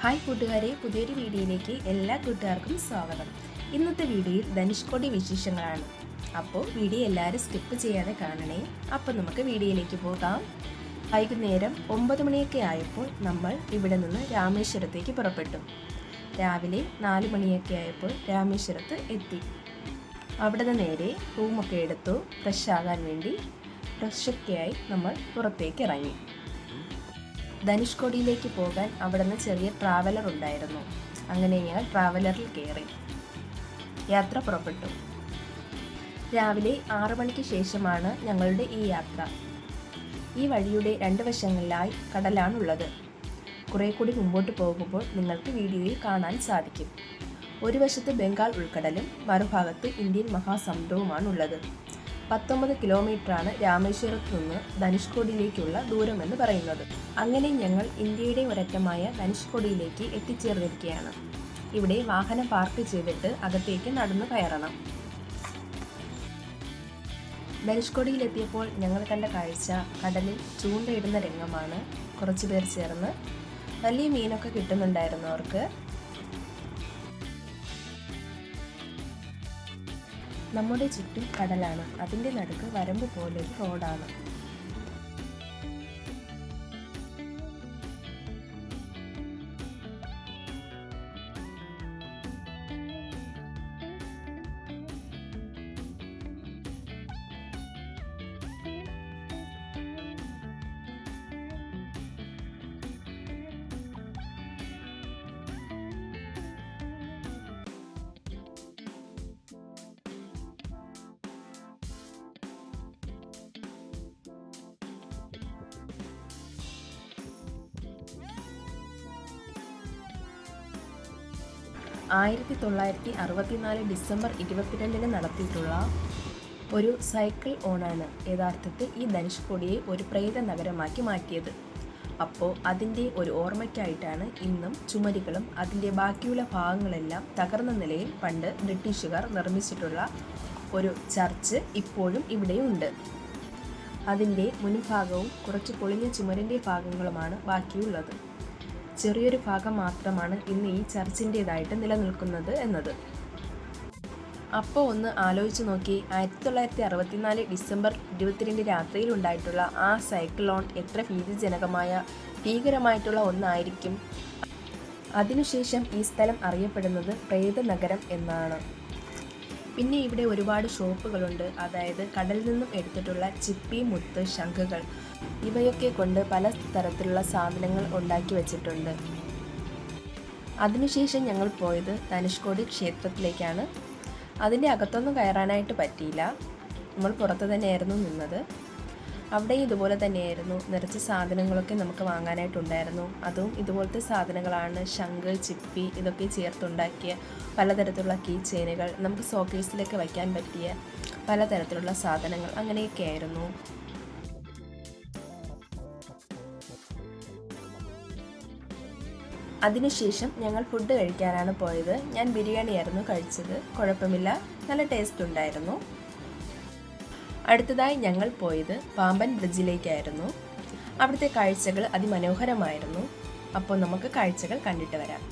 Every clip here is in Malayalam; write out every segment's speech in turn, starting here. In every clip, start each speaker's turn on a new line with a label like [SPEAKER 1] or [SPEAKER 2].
[SPEAKER 1] ഹായ് കൂട്ടുകാരെ, പുതിയൊരു വീഡിയോയിലേക്ക് എല്ലാ കൂട്ടുകാർക്കും സ്വാഗതം. ഇന്നത്തെ വീഡിയോയിൽ ധനുഷ്കോടി വിശേഷങ്ങളാണ്. അപ്പോൾ വീഡിയോ എല്ലാവരും സ്കിപ്പ് ചെയ്യാതെ കാണണേ. അപ്പോൾ നമുക്ക് വീഡിയോയിലേക്ക് പോകാം. വൈകുന്നേരം 9 മണിയൊക്കെ ആയപ്പോൾ നമ്മൾ ഇവിടെ നിന്ന് രാമേശ്വരത്തേക്ക് പുറപ്പെട്ടു. രാവിലെ 4 മണിയൊക്കെ ആയപ്പോൾ രാമേശ്വരത്ത് എത്തി. അവിടെ നിന്ന് നേരെ റൂമൊക്കെ എടുത്തു ഫ്രഷ് ആകാൻ വേണ്ടി ഫ്രഷൊക്കെയായി നമ്മൾ പുറത്തേക്ക് ഇറങ്ങി. ധനുഷ്കോടിയിലേക്ക് പോകാൻ അവിടെ നിന്ന് ചെറിയ ട്രാവലർ ഉണ്ടായിരുന്നു. അങ്ങനെ ഞങ്ങൾ ട്രാവലറിൽ കയറി യാത്ര പുറപ്പെട്ടു. രാവിലെ 6 മണിക്ക് ശേഷമാണ് ഞങ്ങളുടെ ഈ യാത്ര. ഈ വഴിയുടെ 2 വശങ്ങളിലായി കടലാണുള്ളത്. കുറേ കൂടി മുമ്പോട്ട് പോകുമ്പോൾ നിങ്ങൾക്ക് വീഡിയോയിൽ കാണാൻ സാധിക്കും. ഒരു വശത്ത് ബംഗാൾ ഉൾക്കടലും മറുഭാഗത്ത് ഇന്ത്യൻ മഹാസമുദ്രവുമാണുള്ളത്. 19 കിലോമീറ്ററാണ് രാമേശ്വരത്ത് നിന്ന് ധനുഷ്കോടിയിലേക്കുള്ള ദൂരമെന്ന് പറയുന്നത്. അങ്ങനെ ഞങ്ങൾ ഇന്ത്യയുടെ ഒരറ്റമായ ധനുഷ്കോടിയിലേക്ക് എത്തിച്ചേർന്നിരിക്കുകയാണ്. ഇവിടെ വാഹനം പാർക്ക് ചെയ്തിട്ട് അകത്തേക്ക് നടന്നു കയറണം. ധനുഷ്കോടിയിലെത്തിയപ്പോൾ ഞങ്ങൾ കണ്ട കാഴ്ച കടലിൽ ചൂണ്ടയിടുന്ന രംഗമാണ്. കുറച്ചു പേർ ചേർന്ന് വലിയ മീനൊക്കെ കിട്ടുന്നുണ്ടായിരുന്നു അവർക്ക്. നമ്മുടെ ചുറ്റും കടലാണ്. അതിൻ്റെ നടുക്ക് വരമ്പ് പോലൊരു റോഡാണ്. ഡിസംബർ 22 നടത്തിയിട്ടുള്ള ഒരു സൈക്കിൾ ഓണാണ് യഥാർത്ഥത്തിൽ ഈ ധനുഷ്കോടിയെ ഒരു പ്രേത നഗരമാക്കി മാറ്റിയത്. അപ്പോൾ അതിൻ്റെ ഒരു ഓർമ്മയ്ക്കായിട്ടാണ് ഇന്നും ചുമരുകളും അതിൻ്റെ ബാക്കിയുള്ള ഭാഗങ്ങളെല്ലാം തകർന്ന നിലയിൽ പണ്ട് ബ്രിട്ടീഷുകാർ നിർമ്മിച്ചിട്ടുള്ള ഒരു ചർച്ച് ഇപ്പോഴും ഇവിടെയുണ്ട്. അതിൻ്റെ മുൻഭാഗവും കുറച്ച് പൊളിഞ്ഞ ചുമരിൻ്റെ ഭാഗങ്ങളുമാണ് ബാക്കിയുള്ളത്. ചെറിയൊരു ഭാഗം മാത്രമാണ് ഇന്ന് ഈ ചർച്ചിൻ്റേതായിട്ട് നിലനിൽക്കുന്നത് എന്നത്. അപ്പോൾ ഒന്ന് ആലോചിച്ച് നോക്കി, 1964 ഡിസംബർ 22 രാത്രിയിൽ ഉണ്ടായിട്ടുള്ള ആ സൈക്ലോൺ എത്ര ഭീകരമായിട്ടുള്ള ഒന്നായിരിക്കും. അതിനുശേഷം ഈ സ്ഥലം അറിയപ്പെടുന്നത് പ്രേത നഗരം എന്നാണ്. പിന്നെ ഇവിടെ ഒരുപാട് ഷോപ്പുകളുണ്ട്. അതായത് കടലിൽ നിന്നും എടുത്തിട്ടുള്ള ചിപ്പി, മുത്ത്, ശംഖുകൾ ഇവയൊക്കെ കൊണ്ട് പല തരത്തിലുള്ള സാധനങ്ങൾ ഉണ്ടാക്കി വെച്ചിട്ടുണ്ട്. അതിനുശേഷം ഞങ്ങൾ പോയത് ധനുഷ്കോടി ക്ഷേത്രത്തിലേക്കാണ്. അതിൻ്റെ അകത്തൊന്നും കയറാനായിട്ട് പറ്റിയില്ല. നമ്മൾ പുറത്ത് തന്നെയായിരുന്നു നിന്നത്. അവിടെ ഇതുപോലെ തന്നെയായിരുന്നു. നിറച്ച് സാധനങ്ങളൊക്കെ നമുക്ക് വാങ്ങാനായിട്ടുണ്ടായിരുന്നു. അതും ഇതുപോലത്തെ സാധനങ്ങളാണ്. ശംഖ്, ചിപ്പി ഇതൊക്കെ ചേർത്തുണ്ടാക്കിയ പലതരത്തിലുള്ള കീ ചെയിനുകൾ, നമുക്ക് സോക്കേസിലൊക്കെ വയ്ക്കാൻ പറ്റിയ പലതരത്തിലുള്ള സാധനങ്ങൾ, അങ്ങനെയൊക്കെ ആയിരുന്നു. അതിനുശേഷം ഞങ്ങൾ ഫുഡ് കഴിക്കാനാണ് പോയത്. ഞാൻ ബിരിയാണിയായിരുന്നു കഴിച്ചത്. കുഴപ്പമില്ല, നല്ല ടേസ്റ്റ് ഉണ്ടായിരുന്നു. അടുത്തതായി ഞങ്ങൾ പോയത് പാമ്പൻ ബ്രിഡ്ജിലേക്കായിരുന്നു. അവിടുത്തെ കാഴ്ചകൾ അതിമനോഹരമായിരുന്നു. അപ്പോൾ നമുക്ക് കാഴ്ചകൾ കണ്ടിട്ട് വരാം.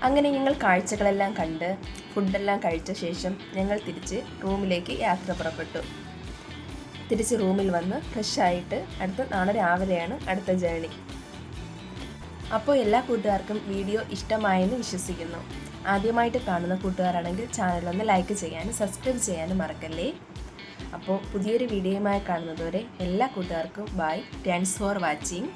[SPEAKER 1] അങ്ങനെ ഞങ്ങൾ കാഴ്ചകളെല്ലാം കണ്ട് ഫുഡെല്ലാം കഴിച്ച ശേഷം ഞങ്ങൾ തിരിച്ച് റൂമിലേക്ക് യാത്ര പുറപ്പെട്ടു. തിരിച്ച് റൂമിൽ വന്ന് ഫ്രഷായിട്ട് നാളെ രാവിലെയാണ് അടുത്ത ജേണി. അപ്പോൾ എല്ലാ കൂട്ടുകാർക്കും വീഡിയോ ഇഷ്ടമായെന്ന് വിശ്വസിക്കുന്നു. ആദ്യമായിട്ട് കാണുന്ന കൂട്ടുകാരാണെങ്കിൽ ചാനലൊന്ന് ലൈക്ക് ചെയ്യാനും സബ്സ്ക്രൈബ് ചെയ്യാനും മറക്കല്ലേ. അപ്പോൾ പുതിയൊരു വീഡിയോയുമായി കാണുന്നതുവരെ എല്ലാ കൂട്ടുകാർക്കും ബൈ. Thanks for watching.